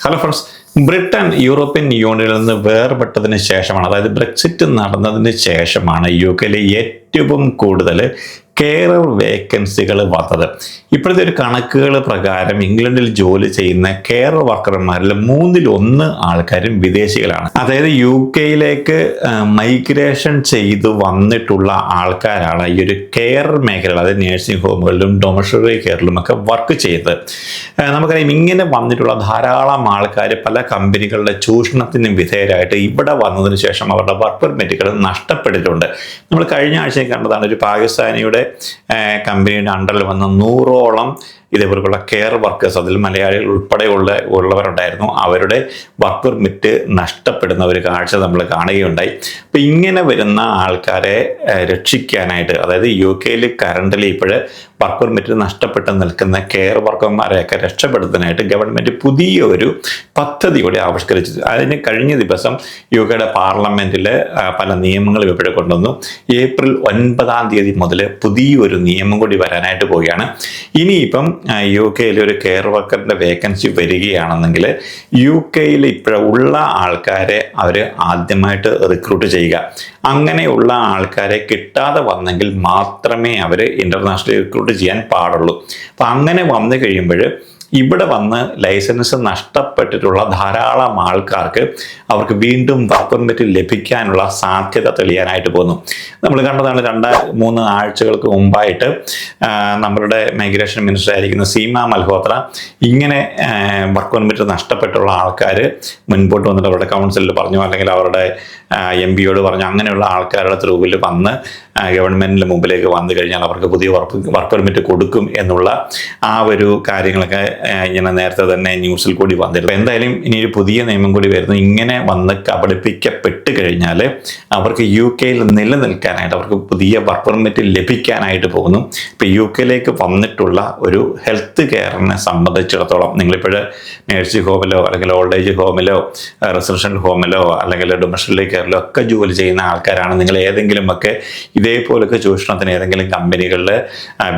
Hello friends, Britain European യൂണിയനിൽ നിന്ന് വേർപെട്ടതിന് ശേഷമാണ്, അതായത് ബ്രെക്സിറ്റ് നടന്നതിന് ശേഷമാണ് UK ഏറ്റവും കൂടുതൽ കെയറർ വേക്കൻസികൾ വന്നത്. ഇപ്പോഴത്തെ ഒരു കണക്കുകൾ പ്രകാരം ഇംഗ്ലണ്ടിൽ ജോലി ചെയ്യുന്ന കെയർ വർക്കർമാരിൽ 1/3 ആൾക്കാരും വിദേശികളാണ്. അതായത് UK മൈഗ്രേഷൻ ചെയ്ത് വന്നിട്ടുള്ള ആൾക്കാരാണ് ഈ ഒരു കെയർ മേഖലകൾ, അതായത് നേഴ്സിംഗ് ഹോമുകളിലും ഡൊമസ്റ്റിക് കെയറിലും ഒക്കെ വർക്ക് ചെയ്തത്. നമുക്കറിയാം, ഇങ്ങനെ വന്നിട്ടുള്ള ധാരാളം ആൾക്കാർ പല കമ്പനികളുടെ ചൂഷണത്തിന് വിധേയരായിട്ട് ഇവിടെ വന്നതിന് ശേഷം അവരുടെ വർക്ക് പെർമിറ്റുകൾ നഷ്ടപ്പെട്ടിട്ടുണ്ട്. നമ്മൾ കഴിഞ്ഞ ആഴ്ച കണ്ടതാണ്, ഒരു പാകിസ്ഥാനിയുടെ കമ്പനിയുടെ അണ്ടറിൽ വന്ന 100ഓളം ഇതേപോലെയുള്ള കെയർ വർക്കേഴ്സ്, അതിൽ മലയാളികൾ ഉള്ളവരുണ്ടായിരുന്നു. അവരുടെ വർക്ക് പെർമിറ്റ് നഷ്ടപ്പെടുന്ന ഒരു കാഴ്ച നമ്മൾ കാണുകയുണ്ടായി. അപ്പം ഇങ്ങനെ വരുന്ന ആൾക്കാരെ രക്ഷിക്കാനായിട്ട്, അതായത് UK കറണ്ടിലി ഇപ്പോഴ് വർക്ക് പെർമിറ്റ് നഷ്ടപ്പെട്ട് നിൽക്കുന്ന കെയർ വർക്കർമാരെയൊക്കെ രക്ഷപ്പെടുത്താനായിട്ട് ഗവൺമെൻറ് പുതിയ ഒരു പദ്ധതി കൂടി ആവിഷ്കരിച്ചു. അതിന് കഴിഞ്ഞ ദിവസം UK പാർലമെൻറ്റിൽ പല നിയമങ്ങളും ഇവിടെ കൊണ്ടുവന്നു. ഏപ്രിൽ 9 മുതൽ പുതിയൊരു നിയമം കൂടി വരാനായിട്ട് പോവുകയാണ്. ഇനിയിപ്പം UK ഒരു കെയർ വർക്കറിൻ്റെ വേക്കൻസി വരികയാണെന്നെങ്കിൽ UK ഇപ്പോഴുള്ള ആൾക്കാരെ അവർ ആദ്യമായിട്ട് റിക്രൂട്ട് ചെയ്യുക. അങ്ങനെയുള്ള ആൾക്കാരെ കിട്ടാതെ വന്നെങ്കിൽ മാത്രമേ അവർ ഇൻ്റർനാഷണൽ റിക്രൂട്ട് ചെയ്യാൻ പാടുള്ളൂ. അപ്പം അങ്ങനെ വന്നു കഴിയുമ്പോൾ ഇവിടെ വന്ന് ലൈസൻസ് നഷ്ടപ്പെട്ടിട്ടുള്ള ധാരാളം ആൾക്കാർക്ക് അവർക്ക് വീണ്ടും വർക്ക് പെർമിറ്റ് ലഭിക്കാനുള്ള സാധ്യത തെളിയാനായിട്ട് പോകുന്നു. നമ്മൾ കണ്ടതാണ് 2-3 ആഴ്ചകൾക്ക് മുമ്പായിട്ട് നമ്മളുടെ മൈഗ്രേഷൻ മിനിസ്റ്റർ ആയിരിക്കുന്ന സീമ മൽഹോത്ര ഇങ്ങനെ വർക്ക് പെർമിറ്റ് നഷ്ടപ്പെട്ടുള്ള ആൾക്കാർ മുൻപോട്ട് വന്നിട്ട് അവരുടെ കൗൺസിലിൽ പറഞ്ഞു, അല്ലെങ്കിൽ അവരുടെ MP പറഞ്ഞു, അങ്ങനെയുള്ള ആൾക്കാരുടെ ത്രൂവിൽ വന്ന് ഗവൺമെൻറ്റിൻ്റെ മുമ്പിലേക്ക് വന്നു കഴിഞ്ഞാൽ അവർക്ക് പുതിയ വർക്ക് പെർമിറ്റ് കൊടുക്കും എന്നുള്ള ആ ഒരു കാര്യങ്ങളൊക്കെ ഇങ്ങനെ നേരത്തെ തന്നെ ന്യൂസിൽ കൂടി വന്നിരുന്നു. എന്തായാലും ഇനി ഒരു പുതിയ നിയമം കൂടി വരുന്നു. ഇങ്ങനെ വന്ന് കബളിപ്പിക്കപ്പെട്ട് കഴിഞ്ഞാൽ അവർക്ക് UK നിലനിൽക്കാനായിട്ട്, അവർക്ക് പുതിയ വർക്ക് പെർമിറ്റ് ലഭിക്കാനായിട്ട് പോകുന്നു. ഇപ്പോൾ UK വന്നിട്ടുള്ള ഒരു ഹെൽത്ത് കെയറിനെ സംബന്ധിച്ചിടത്തോളം, നിങ്ങളിപ്പോൾ നേഴ്സിംഗ് ഹോമിലോ അല്ലെങ്കിൽ ഓൾഡ് ഏജ് ഹോമിലോ റെസിഡൻഷ്യൽ ഹോമിലോ അല്ലെങ്കിൽ ഡൊമസ്റ്റിക് കെയറിലോ ഒക്കെ ജോലി ചെയ്യുന്ന ആൾക്കാരാണ്. നിങ്ങൾ ഏതെങ്കിലുമൊക്കെ ഇതേപോലൊക്കെ ചൂഷണത്തിന് ഏതെങ്കിലും കമ്പനികളിൽ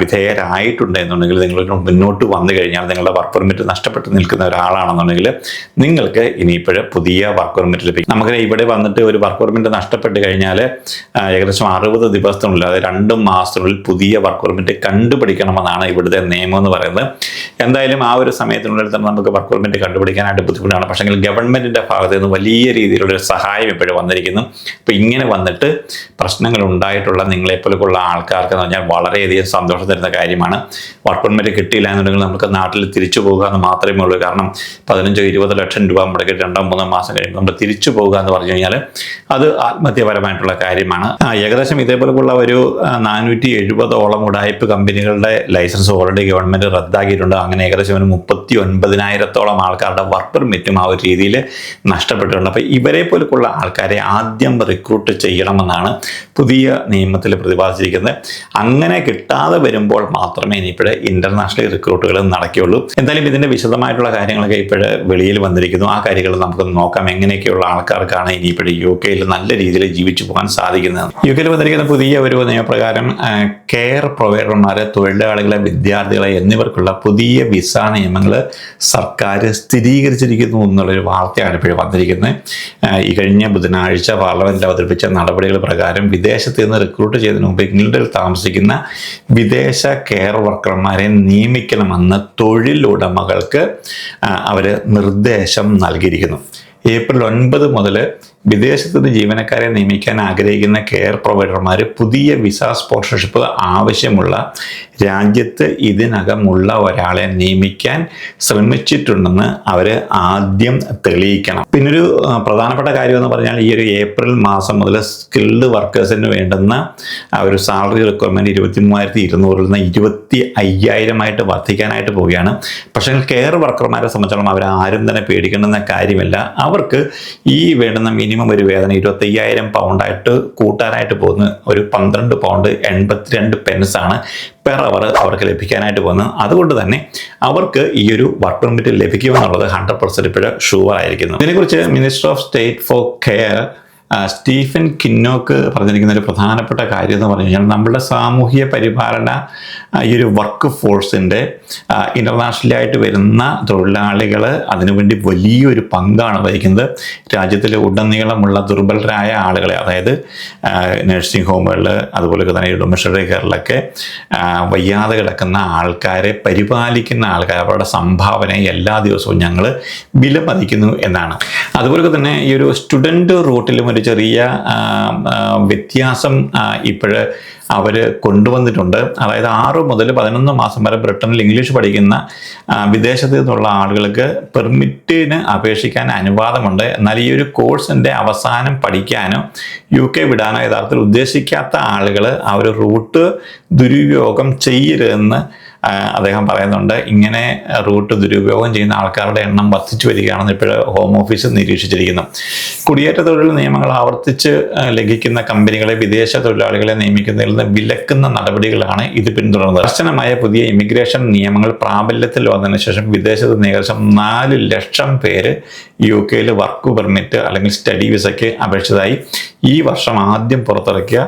വിധേയരായിട്ടുണ്ട് എന്നുണ്ടെങ്കിൽ, നിങ്ങൾ മുന്നോട്ട് വന്നു കഴിഞ്ഞാൽ, നിങ്ങളുടെ വർക്ക് പെർമിറ്റ് നഷ്ടപ്പെട്ട് നിൽക്കുന്ന ഒരാളാണെന്നുണ്ടെങ്കിൽ നിങ്ങൾക്ക് ഇനിയിപ്പോഴും പുതിയ വർക്ക് പെർമിറ്റ് ലഭിക്കും. നമുക്ക് ഇവിടെ വന്നിട്ട് ഒരു വർക്ക് പെർമിറ്റ് നഷ്ടപ്പെട്ട് കഴിഞ്ഞാൽ ഏകദേശം 60 ദിവസത്തിനുള്ളിൽ, അതായത് 2 മാസത്തിനുള്ളിൽ പുതിയ വർക്ക് പെർമിറ്റ് കണ്ടുപിടിക്കണമെന്നാണ് ഇവിടുത്തെ നിയമം എന്ന് പറയുന്നത്. എന്തായാലും ആ ഒരു സമയത്തിനുള്ളിൽ തന്നെ നമുക്ക് വർക്ക് പെർമിറ്റ് കണ്ടുപിടിക്കാനായിട്ട് ബുദ്ധിമുട്ടാണ്. പക്ഷേ ഗവൺമെൻറ്റിൻ്റെ ഭാഗത്ത് നിന്ന് വലിയ രീതിയിലുള്ളൊരു സഹായം ഇപ്പോഴും വന്നിരിക്കുന്നു. അപ്പോൾ ഇങ്ങനെ വന്നിട്ട് പ്രശ്നങ്ങൾ ഉണ്ടായിട്ടുള്ള നിങ്ങളെപ്പോലുള്ള ആൾക്കാർക്ക് എന്ന് പറഞ്ഞാൽ വളരെയധികം സന്തോഷം തരുന്ന കാര്യമാണ്. വർക്ക് പെർമിറ്റ് കിട്ടിയില്ല എന്നുണ്ടെങ്കിൽ നമുക്ക് നാട്ടിൽ തിരിച്ചു പോകുക എന്ന് മാത്രമേ ഉള്ളൂ. കാരണം 15-20 ലക്ഷം രൂപ മുടക്കി 2-3 മാസം കഴിയുമ്പോൾ നമ്മൾ തിരിച്ചു പോകുക എന്ന് പറഞ്ഞു കഴിഞ്ഞാൽ അത് ആത്മഹത്യപരമായിട്ടുള്ള കാര്യമാണ്. ഏകദേശം ഇതേപോലെയുള്ള ഒരു 470ഓളം ഉടായ്പ കമ്പനികളുടെ ലൈസൻസ് ഓൾറെഡി ഗവൺമെൻറ് റദ്ദാക്കിയിട്ടുണ്ട്. അങ്ങനെ ഏകദേശം ഒരു 39,000ഓളം ആൾക്കാരുടെ വർക്ക് പെർമിറ്റും ആ ഒരു രീതിയിൽ നഷ്ടപ്പെട്ടിട്ടുണ്ട്. അപ്പോൾ ഇവരെ പോലുള്ള ആൾക്കാരെ ആദ്യം റിക്രൂട്ട് ചെയ്യണമെന്നാണ് പുതിയ നിയമത്തിൽ പ്രതിപാദിച്ചിരിക്കുന്നത്. അങ്ങനെ കിട്ടാതെ വരുമ്പോൾ മാത്രമേ ഇനിയിപ്പോഴേ ഇൻ്റർനാഷണൽ റിക്രൂട്ടുകൾ നടക്കുകയുള്ളൂ. എന്തായാലും ഇതിൻ്റെ വിശദമായിട്ടുള്ള കാര്യങ്ങളൊക്കെ ഇപ്പോഴേ വെളിയിൽ വന്നിരിക്കുന്നു. ആ കാര്യങ്ങൾ നമുക്ക് നോക്കാം, എങ്ങനെയൊക്കെയുള്ള ആൾക്കാർക്കാണ് ഇനിയിപ്പോഴേ UK നല്ല രീതിയിൽ ജീവിച്ചു പോകാൻ സാധിക്കുന്നത്. UK വന്നിരിക്കുന്ന പുതിയ ഒരു നിയമപ്രകാരം കെയർ പ്രൊവൈഡർമാരെ, തൊഴിലാളികളെ, വിദ്യാർത്ഥികളെ എന്നിവർക്കുള്ള പുതിയ വിസ നിയമങ്ങൾ സർക്കാർ സ്ഥിരീകരിച്ചിരിക്കുന്നു എന്നുള്ളൊരു വാർത്തയാണ് ഇപ്പോഴും വന്നിരിക്കുന്നത്. ഈ കഴിഞ്ഞ ബുധനാഴ്ച പാർലമെൻറ്റിൽ അവതരിപ്പിച്ച നടപടികൾ പ്രകാരം വിദേശത്ത് നിന്ന് റിക്രൂട്ട് ചെയ്തതിന് മുമ്പ് ഇംഗ്ലണ്ടിൽ താമസിക്കുന്ന വിദേശ കെയർ വർക്കർമാരെ നിയമിക്കണമെന്ന് തൊഴിലുടമകൾക്ക് അവർ നിർദ്ദേശം നൽകിയിരിക്കുന്നു. ഏപ്രിൽ 9 മുതൽ വിദേശത്ത് നിന്ന് ജീവനക്കാരെ നിയമിക്കാൻ ആഗ്രഹിക്കുന്ന കെയർ പ്രൊവൈഡർമാർ പുതിയ വിസ സ്പോൺസർഷിപ്പ് ആവശ്യമുള്ള രാജ്യത്ത് ഇതിനകമുള്ള ഒരാളെ നിയമിക്കാൻ ശ്രമിച്ചിട്ടുണ്ടെന്ന് അവർ ആദ്യം തെളിയിക്കണം. പിന്നൊരു പ്രധാനപ്പെട്ട കാര്യം എന്ന് പറഞ്ഞാൽ, ഈ ഒരു ഏപ്രിൽ മാസം മുതൽ സ്കിൽഡ് വർക്കേഴ്സിന് വേണ്ടുന്ന ഒരു സാലറി റിക്വയർമെൻറ്റ് 23,200 നിന്ന് 25,000 വർദ്ധിക്കാനായിട്ട് പോവുകയാണ്. പക്ഷേ കെയർ വർക്കർമാരെ സംബന്ധിച്ചിടത്തോളം അവർ ആരും തന്നെ പേടിക്കേണ്ടുന്ന കാര്യമില്ല. അവർക്ക് ഈ വേണ്ടുന്ന മിനിമം ഒരു വേതനം 25,000 പൗണ്ടായിട്ട് കൂട്ടാനായിട്ട് പോകുന്ന ഒരു 12 പൗണ്ട് 82 ആണ് പെർ അവർ അവർക്ക് ലഭിക്കാനായിട്ട് പോകുന്നത്. അതുകൊണ്ട് തന്നെ അവർക്ക് ഈ ഒരു വർക്ക് പെർമിറ്റ് ലഭിക്കുമെന്നുള്ളത് 100% ഇപ്പോഴും ഷുവർ ആയിരിക്കുന്നു. ഇതിനെക്കുറിച്ച് minister of state for care Stephen Kinnock പറഞ്ഞിരിക്കുന്ന ഒരു പ്രധാനപ്പെട്ട കാര്യം എന്ന് പറഞ്ഞു കഴിഞ്ഞാൽ നമ്മുടെ സാമൂഹ്യ പരിപാലന ഈ ഒരു വർക്ക് ഫോഴ്സിൻ്റെ ഇൻ്റർനാഷണലായിട്ട് വരുന്ന തൊഴിലാളികൾ അതിനുവേണ്ടി വലിയൊരു പങ്കാണ് വഹിക്കുന്നത്. രാജ്യത്തിലെ ഉടനീളമുള്ള ദുർബലരായ ആളുകളെ, അതായത് നഴ്സിംഗ് ഹോമുകളിൽ അതുപോലെ തന്നെ ഡൊമസ്റ്റിക് കെയറിലൊക്കെ വയ്യാതെ കിടക്കുന്ന ആൾക്കാരെ പരിപാലിക്കുന്ന ആൾക്കാർ, അവരുടെ സംഭാവനയെ എല്ലാ ദിവസവും ഞങ്ങൾ വിലമതിക്കുന്നു എന്നാണ്. അതുപോലെ തന്നെ ഈ ഒരു സ്റ്റുഡൻറ് റൂട്ടിലും ഒരു ചെറിയ വ്യത്യാസം ഇപ്പോഴ് അവർ കൊണ്ടുവന്നിട്ടുണ്ട്. അതായത് 6 മുതൽ 11 മാസം വരെ ബ്രിട്ടനിൽ ഇംഗ്ലീഷ് പഠിക്കുന്ന വിദേശത്ത് നിന്നുള്ള ആളുകൾക്ക് പെർമിറ്റിന് അപേക്ഷിക്കാൻ അനുവാദമുണ്ട്. എന്നാൽ ഈ ഒരു കോഴ്സിൻ്റെ അവസാനം പഠിക്കാനോ UK വിടാനോ യഥാർത്ഥത്തിൽ ഉദ്ദേശിക്കാത്ത ആളുകൾ ആ ഒരു റൂട്ട് ദുരുപയോഗം ചെയ്യരുതെന്ന് അദ്ദേഹം പറയുന്നുണ്ട്. ഇങ്ങനെ റൂട്ട് ദുരുപയോഗം ചെയ്യുന്ന ആൾക്കാരുടെ എണ്ണം വർദ്ധിച്ചു വരികയാണെന്ന് ഇപ്പോൾ ഹോം ഓഫീസ് നിരീക്ഷിച്ചിരിക്കുന്നു. കുടിയേറ്റ തൊഴിൽ നിയമങ്ങൾ ആവർത്തിച്ച് ലംഘിക്കുന്ന കമ്പനികളെ വിദേശ തൊഴിലാളികളെ നിയമിക്കുന്നതിൽ നിന്ന് വിലക്കുന്ന നടപടികളാണ് ഇത് പിന്തുടർന്നത്. കർശനമായ പുതിയ ഇമിഗ്രേഷൻ നിയമങ്ങൾ പ്രാബല്യത്തിൽ വന്നതിന് ശേഷം വിദേശത്ത് നിന്ന് ഏകദേശം 4 ലക്ഷം പേര് UK വർക്ക് പെർമിറ്റ് അല്ലെങ്കിൽ സ്റ്റഡി വിസയ്ക്ക് അപേക്ഷിച്ചതായി ഈ വർഷം ആദ്യം പുറത്തിറക്കിയ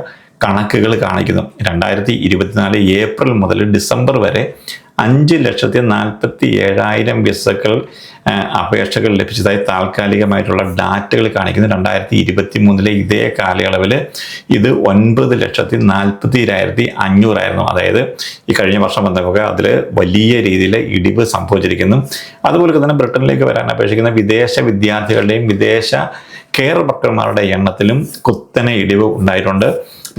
കണക്കുകൾ കാണിക്കുന്നു. 2024 ഏപ്രിൽ മുതൽ ഡിസംബർ വരെ 5,47,000 വിസകൾ അപേക്ഷകൾ ലഭിച്ചതായി താൽക്കാലികമായിട്ടുള്ള ഡാറ്റകൾ കാണിക്കുന്നു. 2023 ഇതേ കാലയളവിൽ ഇത് 9,42,500 ആയിരുന്നു. അതായത് ഈ കഴിഞ്ഞ വർഷം വന്നതൊക്കെ അതിൽ വലിയ രീതിയിൽ ഇടിവ് സംഭവിച്ചിരിക്കുന്നു. അതുപോലെ തന്നെ ബ്രിട്ടനിലേക്ക് വരാൻ അപേക്ഷിക്കുന്ന വിദേശ വിദ്യാർത്ഥികളുടെയും വിദേശ കെയർ വർക്കർമാരുടെ എണ്ണത്തിലും കുത്തനെ ഇടിവ് ഉണ്ടായിട്ടുണ്ട്.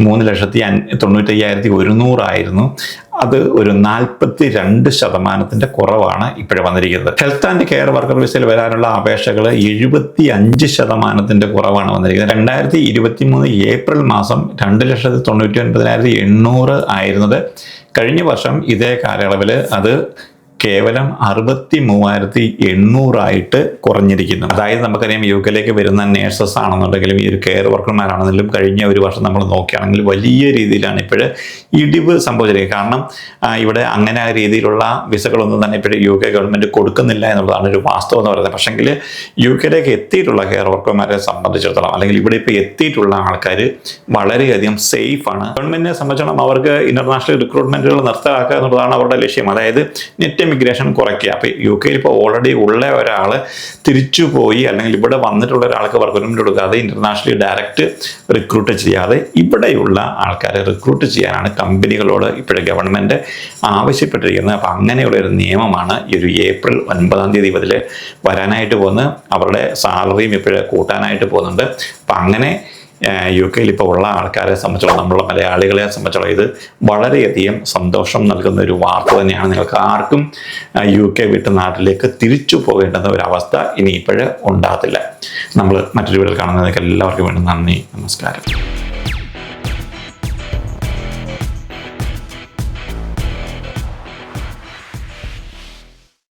3,95,100 ആയിരുന്നു. അത് ഒരു 42% കുറവാണ് ഇപ്പോഴും വന്നിരിക്കുന്നത്. ഹെൽത്ത് ആൻഡ് കെയർ വർക്കർ വിസയിൽ വരാനുള്ള അപേക്ഷകൾ 75% കുറവാണ് വന്നിരിക്കുന്നത്. 2023 ഏപ്രിൽ മാസം 2,99,800 ആയിരുന്നത് കഴിഞ്ഞ വർഷം ഇതേ കാലയളവിൽ അത് കേവലം 63,800 ആയിട്ട് കുറഞ്ഞിരിക്കുന്നു. അതായത് നമുക്കറിയാം UK വരുന്ന നേഴ്സസ് ആണെന്നുണ്ടെങ്കിലും ഈ ഒരു കെയർ വർക്കർമാരാണെങ്കിലും കഴിഞ്ഞ ഒരു വർഷം നമ്മൾ നോക്കുകയാണെങ്കിൽ വലിയ രീതിയിലാണ് ഇപ്പോൾ ഇടിവ് സംഭവിച്ചിരിക്കുന്നത്. കാരണം ഇവിടെ അങ്ങനെ രീതിയിലുള്ള വിസകളൊന്നും തന്നെ ഇപ്പോൾ UK ഗവൺമെൻറ് കൊടുക്കുന്നില്ല എന്നുള്ളതാണ് ഒരു വാസ്തവം എന്ന് പറയുന്നത്. പക്ഷെങ്കിൽ UK എത്തിയിട്ടുള്ള കെയർ വർക്കർമാരെ സംബന്ധിച്ചിടത്തോളം അല്ലെങ്കിൽ ഇവിടെ ഇപ്പോൾ എത്തിയിട്ടുള്ള ആൾക്കാർ വളരെയധികം സേഫാണ്. ഗവൺമെൻറ്റിനെ സംബന്ധിച്ചിടത്തോളം അവർക്ക് ഇന്റർനാഷണൽ റിക്രൂട്ട്മെൻറ്റുകൾ നിർത്തലാക്കുക എന്നുള്ളതാണ് അവരുടെ ലക്ഷ്യം. അതായത് നെറ്റ് ഇമിഗ്രേഷൻ കുറയ്ക്കുക. അപ്പോൾ UK ഇപ്പോൾ ഓൾറെഡി ഉള്ള ഒരാൾ തിരിച്ചു പോയി അല്ലെങ്കിൽ ഇവിടെ വന്നിട്ടുള്ള ഒരാൾക്ക് വർക്ക് പെർമിറ്റ് കൊടുക്കാതെ ഇന്റർനാഷണലി ഡയറക്റ്റ് റിക്രൂട്ട് ചെയ്യാതെ ഇവിടെയുള്ള ആൾക്കാരെ റിക്രൂട്ട് ചെയ്യാനാണ് കമ്പനികളോട് ഇപ്പോഴും ഗവൺമെൻറ് ആവശ്യപ്പെട്ടിരിക്കുന്നത്. അപ്പോൾ അങ്ങനെയുള്ള ഒരു നിയമമാണ് ഈ ഒരു ഏപ്രിൽ 9 മുതൽ വരാനായിട്ട് പോകുന്നത്. അവരുടെ സാലറിയും ഇപ്പോഴും കൂട്ടാനായിട്ട് പോകുന്നുണ്ട്. അപ്പം അങ്ങനെ UK ഇപ്പോൾ ഉള്ള ആൾക്കാരെ സംബന്ധിച്ചോളം, നമ്മളുള്ള മലയാളികളെ സംബന്ധിച്ചോളം ഇത് വളരെയധികം സന്തോഷം നൽകുന്ന ഒരു വാർത്ത തന്നെയാണ്. നിങ്ങൾക്ക് ആർക്കും UK വിട്ട് നാട്ടിലേക്ക് തിരിച്ചു പോകേണ്ടുന്ന ഒരു അവസ്ഥ ഇനി ഇപ്പോഴും ഉണ്ടാകത്തില്ല. നമ്മൾ മറ്റൊരു വീഡിയോയിൽ കാണുന്നതൊക്കെ എല്ലാവർക്കും വേണ്ടി നന്ദി, നമസ്കാരം.